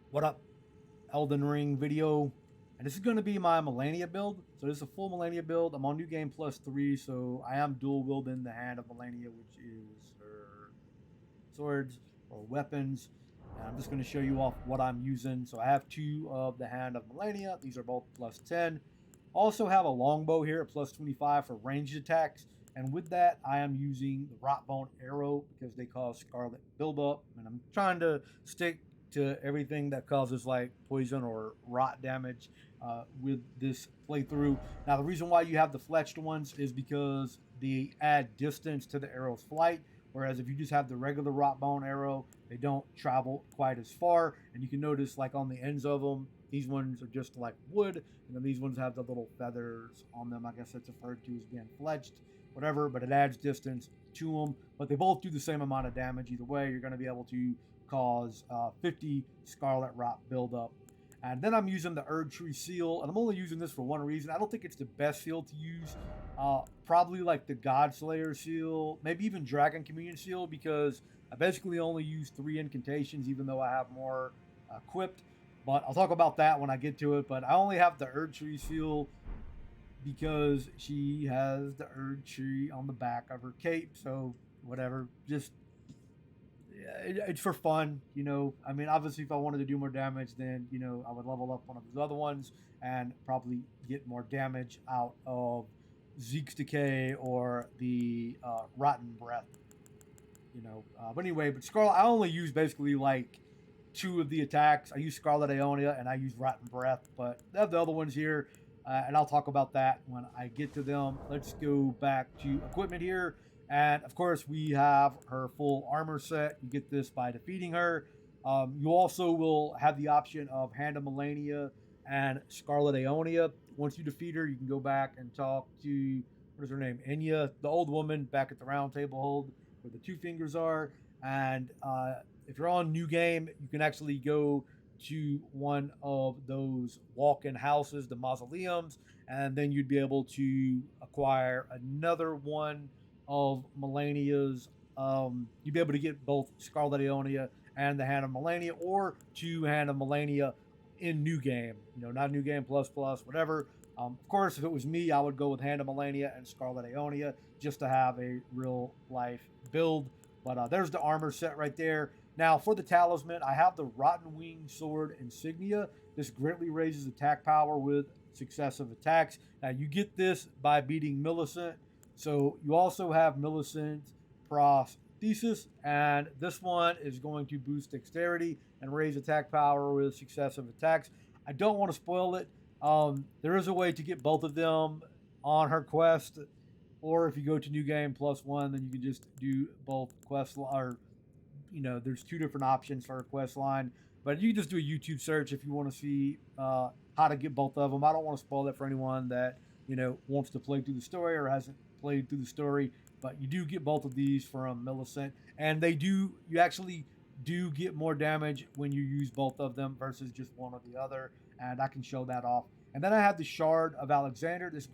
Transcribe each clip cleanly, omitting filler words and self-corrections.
What up, Elden Ring video? And this is going to be my Malenia build. So this is a full Malenia build. I'm on New Game Plus 3, so I am dual wielding the Hand of Malenia, which is her swords or weapons. And I'm just going to show you off what I'm using. So I have two of the Hand of Malenia. These are both plus 10. Also have a longbow here at plus 25 for ranged attacks. And with that, I am using the Rotbone arrow because they cause scarlet buildup. And I'm trying to stick to everything that causes like poison or rot damage with this playthrough. Now, the reason why you have the fletched ones is because they add distance to the arrow's flight. Whereas if you just have the regular Rotbone arrow, they don't travel quite as far. And you can notice, like on the ends of them, these ones are just like wood, and then these ones have the little feathers on them. I guess that's referred to as being fletched, whatever. But it adds distance to them. But they both do the same amount of damage either way. You're going to be able to cause 50 Scarlet Rot buildup. And then I'm using the Erdtree Seal, and I'm only using this for one reason. I don't think it's the best seal to use. Probably like the Godslayer Seal, maybe even Dragon Communion Seal, because I basically only use 3 incantations, even though I have more equipped. But I'll talk about that when I get to it. But I only have the Erdtree Seal because she has the Erdtree on the back of her cape. So whatever, just it's for fun, you know. I mean, obviously, if I wanted to do more damage, then I would level up one of those other ones and probably get more damage out of Zeke's Decay or the Rotten Breath, But anyway, but Scarlet, I only use basically like 2 of the attacks. I use Scarlet Aeonia and I use Rotten Breath, but I have the other ones here, and I'll talk about that when I get to them. Let's go back to equipment here. And of course, we have her full armor set. You get this by defeating her. You also will have the option of Hand of Malenia and Scarlet Aeonia. Once you defeat her, you can go back and talk to, what is her name? Enya, the old woman back at the round table hold where the 2 fingers are. And if you're on New Game, you can actually go to one of those walk-in houses, the mausoleums, and then you'd be able to acquire another one of Malenia's. You'd be able to get both Scarlet Aeonia and the Hand of Malenia, or 2 Hand of Malenia in New Game. Not New Game plus plus, whatever. Of course, if it was me, I would go with Hand of Malenia and Scarlet Aeonia just to have a real life build. But there's the armor set right there. Now, for the talisman, I have the Rotten Wing Sword Insignia. This greatly raises attack power with successive attacks. Now, you get this by beating Millicent. So you also have Millicent Prosthesis, and this one is going to boost dexterity and raise attack power with successive attacks. I don't want to spoil it. There is a way to get both of them on her quest, or if you go to New Game plus 1, then you can just do both quests. Or there's 2 different options for a quest line, but you can just do a YouTube search if you want to see how to get both of them. I don't want to spoil it for anyone that wants to play through the story or hasn't played through the story, but you do get both of these from Millicent, and you actually do get more damage when you use both of them versus just one or the other, and I can show that off. And then I have the Shard of Alexander. This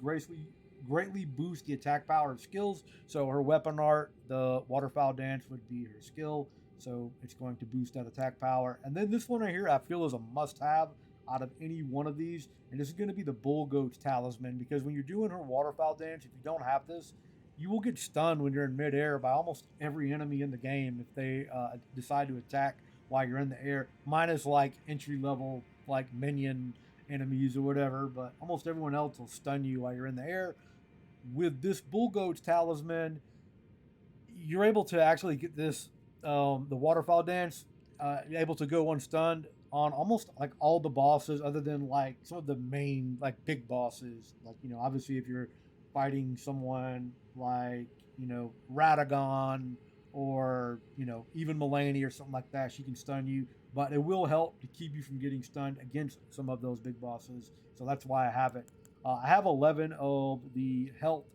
greatly boosts the attack power of skills. So her weapon art, the Waterfowl Dance, would be her skill, so it's going to boost that attack power. And then this one right here I feel is a must-have out of any one of these, and this is going to be the Bull Goat's Talisman, because when you're doing her Waterfowl Dance, if you don't have this, you will get stunned when you're in midair by almost every enemy in the game if they decide to attack while you're in the air, minus like entry level like minion enemies or whatever, but almost everyone else will stun you while you're in the air. With this Bull Goat's Talisman, you're able to actually get this the Waterfowl Dance, able to go unstunned on almost like all the bosses, other than like some of the main like big bosses. Like obviously if you're fighting someone like Radagon or even Malenia or something like that, she can stun you. But it will help to keep you from getting stunned against some of those big bosses. So that's why I have it. I have 11 of the health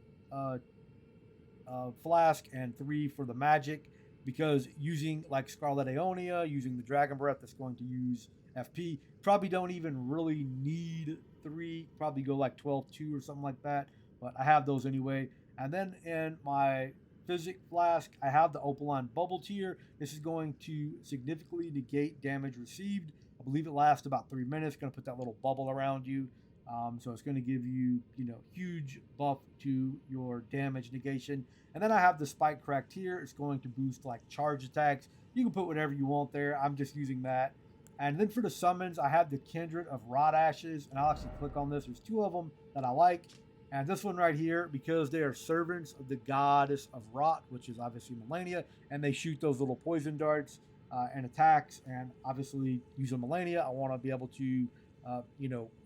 flask and 3 for the magic, because using like Scarlet Aeonia, using the Dragon Breath that's going to use FP, probably don't even really need 3, probably go like 12-2 or something like that, but I have those anyway. And then in my Physic Flask, I have the Opaline Bubble Tier. This is going to significantly negate damage received believe it lasts about 3 minutes. Going to put that little bubble around you. So it's going to give you, huge buff to your damage negation. And then I have the Spike Cracked here. It's going to boost like charge attacks. You can put whatever you want there. I'm just using that. And then for the summons, I have the Kindred of Rot Ashes. And I'll actually click on this. There's 2 of them that I like. And this one right here, because they are servants of the goddess of Rot, which is obviously Malenia, and they shoot those little poison darts and attacks. And obviously, using Malenia, I want to be able to,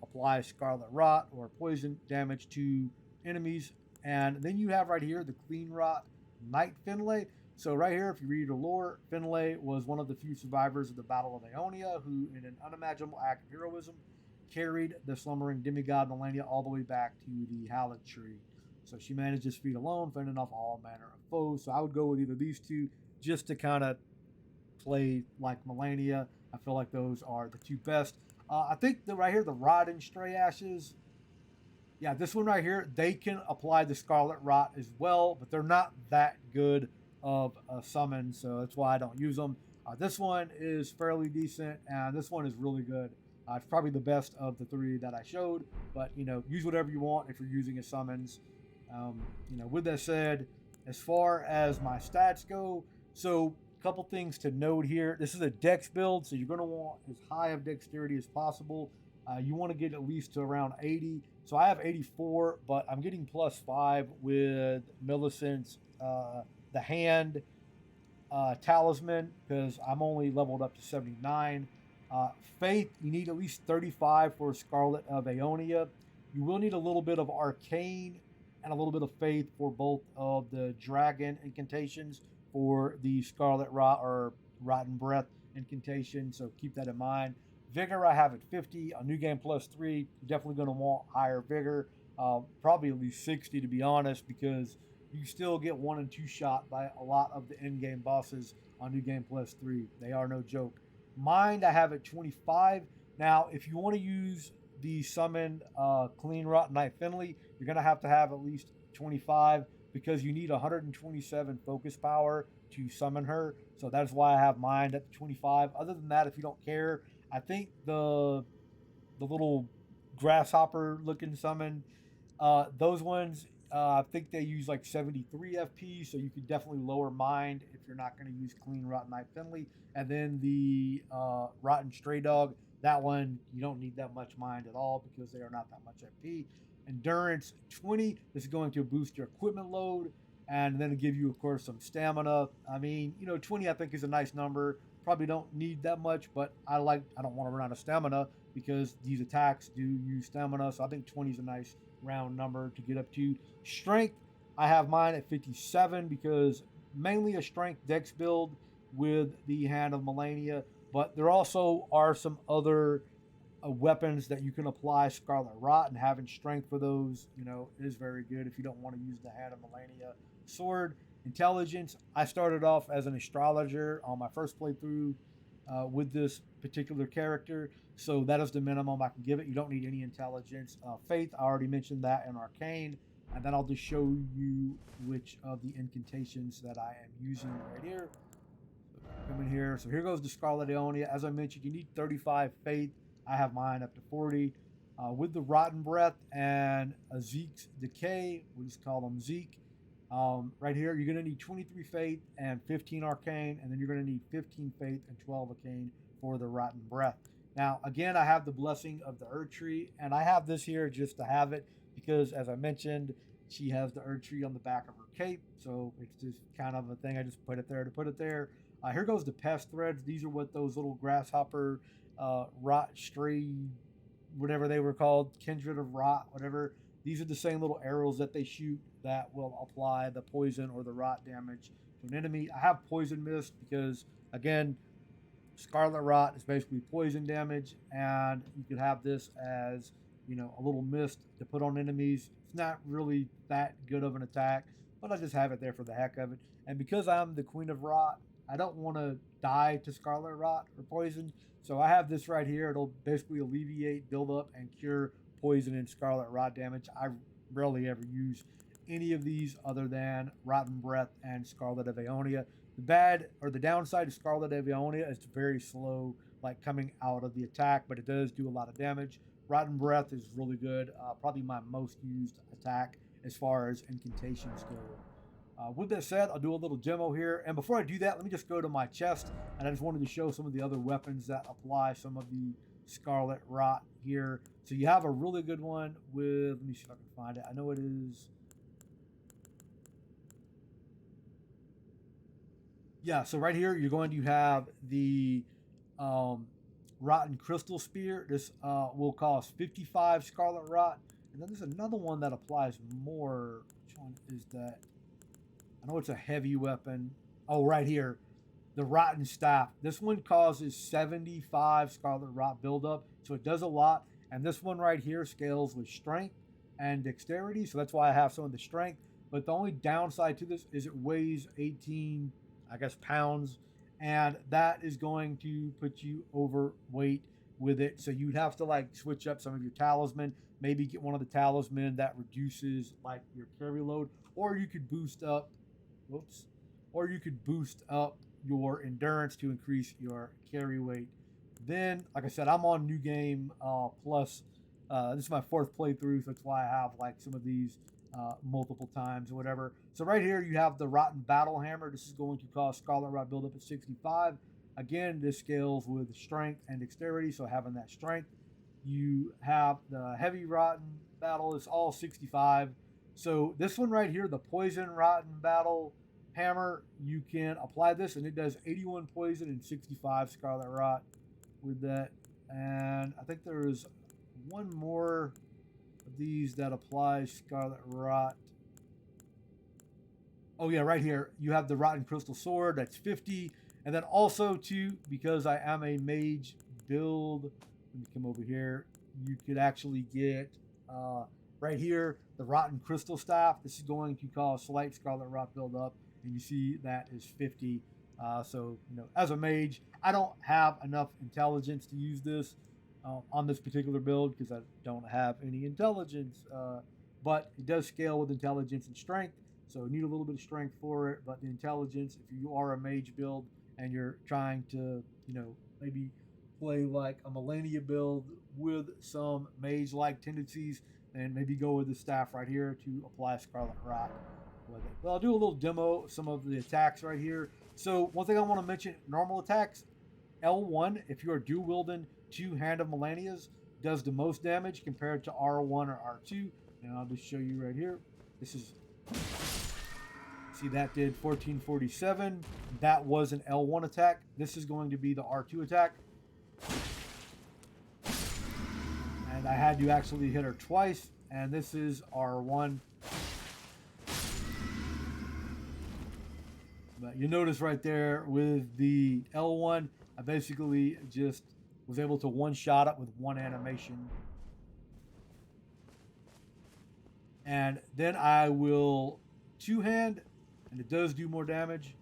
apply Scarlet Rot or poison damage to enemies. And then you have right here the Cleanrot Knight Finlay. So right here, if you read the lore, Finlay was one of the few survivors of the Battle of Aeonia, who, in an unimaginable act of heroism, carried the slumbering demigod Malenia all the way back to the Erdtree. So she managed this feat alone, fending off all manner of foes. So I would go with either these 2 just to kind of play like Malenia. I feel like those are the 2 best. I think that right here, the Rot and Stray Ashes, yeah, this one right here, they can apply the Scarlet Rot as well, but they're not that good of a summon, so that's why I don't use them. This one is fairly decent, and this one is really good. It's probably the best of the 3 that I showed, but, use whatever you want if you're using a summons. With that said, as far as my stats go, so a couple things to note here. This is a dex build, so you're going to want as high of dexterity as possible. You want to get at least to around 80. So I have 84, but I'm getting +5 with Millicent's the hand Talisman, because I'm only leveled up to 79. Faith, you need at least 35 for Scarlet of Aeonia. You will need a little bit of Arcane and a little bit of Faith for both of the Dragon Incantations for the Scarlet Rot or Rotten Breath Incantation, so keep that in mind. Vigor, I have at 50. On New Game +3, you're definitely going to want higher Vigor. Probably at least 60 to be honest, because you still get 1 and 2 shot by a lot of the in-game bosses on New Game +3. They are no joke. Mind, I have at 25. Now, if you want to use the summon Cleanrot Knight Finlay, you're going to have at least 25, because you need 127 focus power to summon her. So that's why I have mine at 25. Other than that, if you don't care, I think the little grasshopper looking summon, those ones, I think they use like 73 FP, so you could definitely lower mind if you're not going to use Cleanrot Knight Finlay. And then the Rotten Stray Dog, that one, you don't need that much mind at all because they are not that much FP. Endurance 20, this is going to boost your equipment load and then give you, of course, some stamina. I mean, 20 I think is a nice number. Probably don't need that much, but I don't want to run out of stamina because these attacks do use stamina. So I think 20 is a nice round number to get up to. Strength, I have mine at 57 because mainly a strength dex build with the Hand of Malenia, but there also are some other weapons that you can apply Scarlet Rot, and having strength for those, is very good if you don't want to use the Hand of Malenia sword. Intelligence, I started off as an astrologer on my first playthrough with this particular character, so that is the minimum I can give it. You don't need any intelligence. Faith, I already mentioned that in Arcane, and then I'll just show you which of the incantations that I am using right here. Come in here. So here goes the Scarlet Aeonia. As I mentioned, you need 35 Faith. I have mine up to 40. With the Rotten Breath and a Zeke's Decay, we just call them Zeke. Right here, you're going to need 23 Faith and 15 Arcane, and then you're going to need 15 Faith and 12 Arcane for the Rotten Breath. Now, again, I have the Blessing of the Erdtree, and I have this here just to have it because, as I mentioned, she has the Erdtree on the back of her cape, so it's just kind of a thing. I just put it there to put it there. Here goes the Pest Threads. These are what those little grasshopper, rot, stray, whatever they were called, kindred of rot, whatever. These are the same little arrows that they shoot that will apply the poison or the rot damage to an enemy. I have Poison Mist because, again, Scarlet Rot is basically poison damage, and you could have this as, a little mist to put on enemies. It's not really that good of an attack, but I just have it there for the heck of it. And because I'm the Queen of Rot, I don't want to die to Scarlet Rot or poison, so I have this right here. It'll basically alleviate, build up, and cure poison and Scarlet Rot damage. I rarely ever use any of these other than Rotten Breath and Scarlet of Aeonia. The bad or the downside of Scarlet Aeonia is very slow, like coming out of the attack, but it does do a lot of damage. Rotten Breath is really good, probably my most used attack as far as incantations go. With that said, I'll do a little demo here. And before I do that, let me just go to my chest. And I just wanted to show some of the other weapons that apply some of the Scarlet Rot here. So you have a really good one with, let me see if I can find it. I know it is. Yeah, so right here, you're going to have the Rotten Crystal Spear. This will cost 55 Scarlet Rot. And then there's another one that applies more. Which one is that? I know it's a heavy weapon. Oh, right here. The Rotten Staff. This one causes 75 Scarlet Rot buildup. So it does a lot. And this one right here scales with strength and dexterity. So that's why I have some of the strength. But the only downside to this is it weighs 18, I guess, pounds. And that is going to put you overweight with it. So you'd have to like switch up some of your talisman. Maybe get one of the talisman that reduces like your carry load. Or you could boost up or you could boost up your endurance to increase your carry weight. Then, like I said, I'm on New Game Plus. This is my 4th playthrough, so that's why I have like some of these multiple times or whatever. So right here, you have the Rotten Battle Hammer. This is going to cost Scarlet Rot buildup at 65. Again, this scales with strength and dexterity, so having that strength. You have the Heavy Rotten Battle is all 65. So this one right here, the Poison Rotten Battle Hammer, you can apply this and it does 81 poison and 65 Scarlet Rot with that. And I think there is one more of these that applies Scarlet Rot. Oh yeah, right here. You have the Rotten Crystal Sword, that's 50. And then also too, because I am a mage build, let me come over here, you could actually get right here, the Rotten Crystal Staff. This is going to cause slight Scarlet Rot buildup, and you see that is 50. So, you know, as a mage, I don't have enough intelligence to use this on this particular build because I don't have any intelligence. But it does scale with intelligence and strength, so you need a little bit of strength for it. But the intelligence, if you are a mage build and you're trying to, you know, maybe play like a Malenia build with some mage-like tendencies, and maybe go with the staff right here to apply Scarlet Rot with it. But I'll do a little demo of some of the attacks right here. So one thing I want to mention, normal attacks, L1, if you are dual wielding 2 Hand of Malenias, does the most damage compared to R1 or R2. And I'll just show you right here. This is, see that did 1447. That was an L1 attack. This is going to be the R2 attack. And I had to actually hit her twice, and this is R1. But you notice right there with the L1, I basically just was able to one-shot it with one animation. And then I will two-hand, and it does do more damage.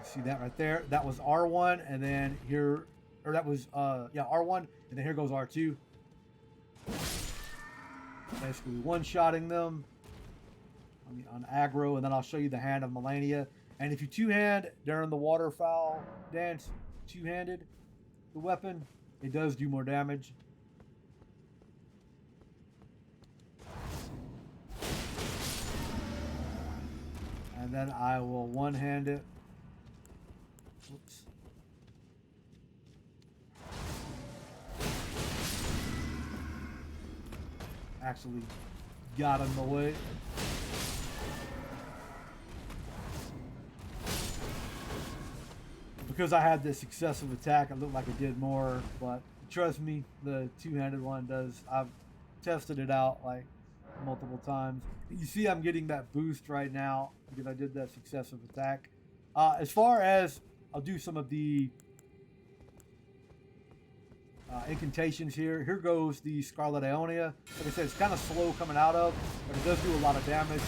See that right there? That was R1, and then here, or that was, R1, and then here goes R2. Basically one-shotting them on aggro, and then I'll show you the Hand of Malenia. And if you two-hand during the waterfowl dance, two-handed the weapon, it does do more damage. And then I will one-hand it. Oops. Actually got in the way. Because I had this successive attack, it looked like it did more, but trust me, the two-handed one does. I've tested it out like multiple times. You see I'm getting that boost right now because I did that successive attack. As far as, I'll do some of the incantations here. Here goes the Scarlet Aeonia. Like I said, it's kind of slow coming out of, but it does do a lot of damage.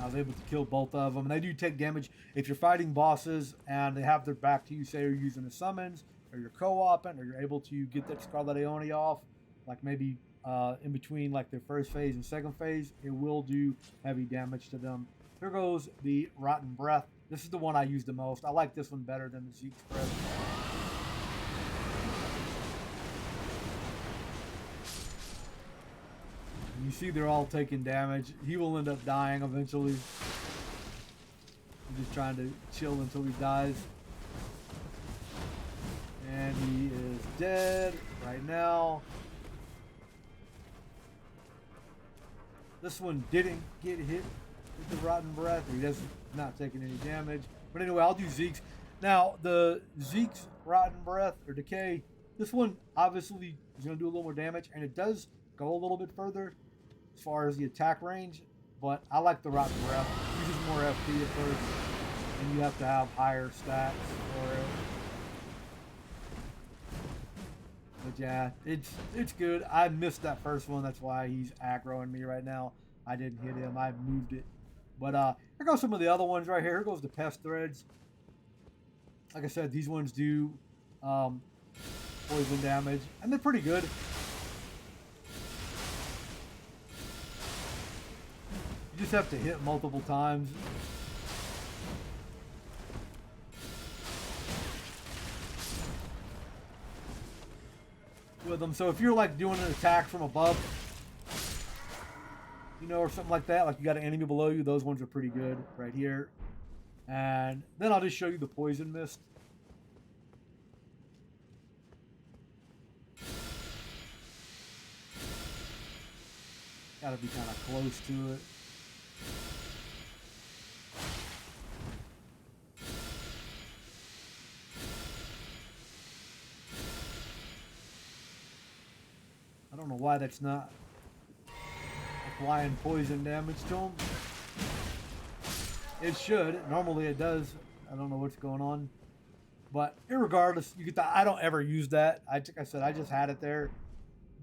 I was able to kill both of them, and they do take damage if you're fighting bosses and they have their back to you, say you're using a summons, or you're co-oping, or you're able to get that Scarlet Aeonia off, like maybe in between like their first phase and second phase, it will do heavy damage to them. Here goes the Rotten Breath. This is the one I use the most. I like this one better than the Zeke's Breath. You see they're all taking damage. He will end up dying eventually. He's just trying to chill until he dies. And he is dead right now. This one didn't get hit with the Rotten Breath. He does not taking any damage. But anyway, I'll do Zeke's. Now, the Zeke's Rotten Breath or Decay, this one obviously is going to do a little more damage. And it does go a little bit further as far as the attack range. But I like the Rotten Breath. It uses more FP at first. And you have to have higher stats for it. But yeah, it's good. I missed that first one. That's why he's aggroing me right now. I didn't hit him. I moved it. But here goes some of the other ones right here. Here goes the Pest Threads. Like I said, these ones do poison damage. And they're pretty good. You just have to hit multiple times. With them. So if you're like doing an attack from above, you know, or something like that, like you got an enemy below you, those ones are pretty good right here. And then I'll just show you the Poison Mist. Gotta be kind of close to it. I don't know why that's not applying poison damage to him. It should. Normally it does. I don't know what's going on. But irregardless, you get the, I don't ever use that. Like I said, I just had it there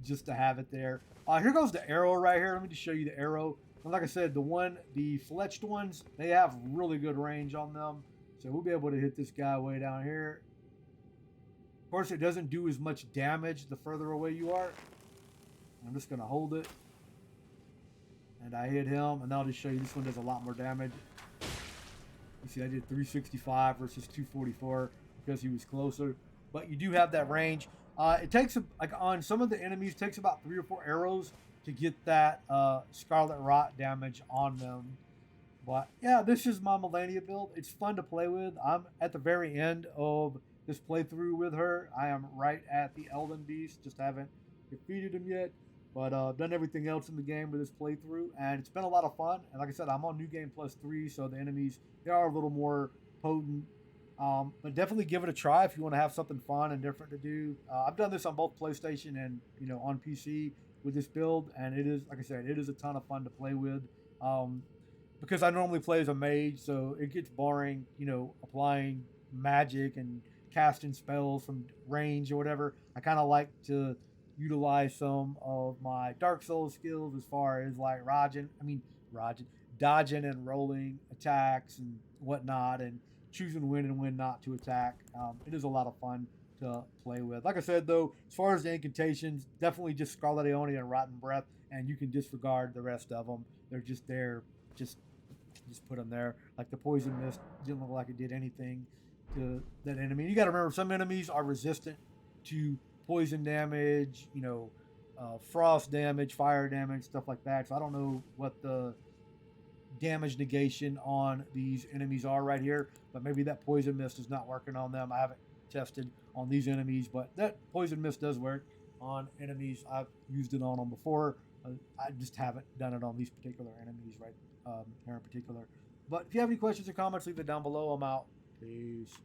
just to have it there. Here goes the arrow right here. Let me just show you the arrow. And like I said, the fletched ones, they have really good range on them. So we'll be able to hit this guy way down here. Of course, it doesn't do as much damage the further away you are. I'm just going to hold it. And I hit him. And I'll just show you this one does a lot more damage. You see, I did 365 versus 244 because he was closer. But you do have that range. It takes, like on some of the enemies, it takes about 3 or 4 arrows to get that Scarlet Rot damage on them. But yeah, this is my Malenia build. It's fun to play with. I'm at the very end of this playthrough with her. I am right at the Elden Beast. Just haven't defeated him yet. But I've done everything else in the game with this playthrough. And it's been a lot of fun. And like I said, I'm on New Game Plus 3. So the enemies, they are a little more potent. But definitely give it a try if you want to have something fun and different to do. I've done this on both PlayStation and, you know, on PC with this build. And it is, like I said, it is a ton of fun to play with. Because I normally play as a mage, so it gets boring, you know, applying magic and casting spells from range or whatever. I kind of like to utilize some of my Dark Souls skills as far as like dodging and rolling attacks and whatnot, and choosing when and when not to attack. It is a lot of fun to play with. Like I said, though, as far as the incantations, definitely just Scarlet Aeonia and Rotten Breath, and you can disregard the rest of them. They're just there. Just put them there. Like the Poison Mist didn't look like it did anything to that enemy. And you got to remember, some enemies are resistant to poison damage, you know, frost damage, fire damage, stuff like that. So I don't know what the damage negation on these enemies are right here, but maybe that Poison Mist is not working on them. I haven't tested on these enemies, but that Poison Mist does work on enemies. I've used it on them before. I just haven't done it on these particular enemies right here in particular. But if you have any questions or comments, leave it down below. I'm out. Peace.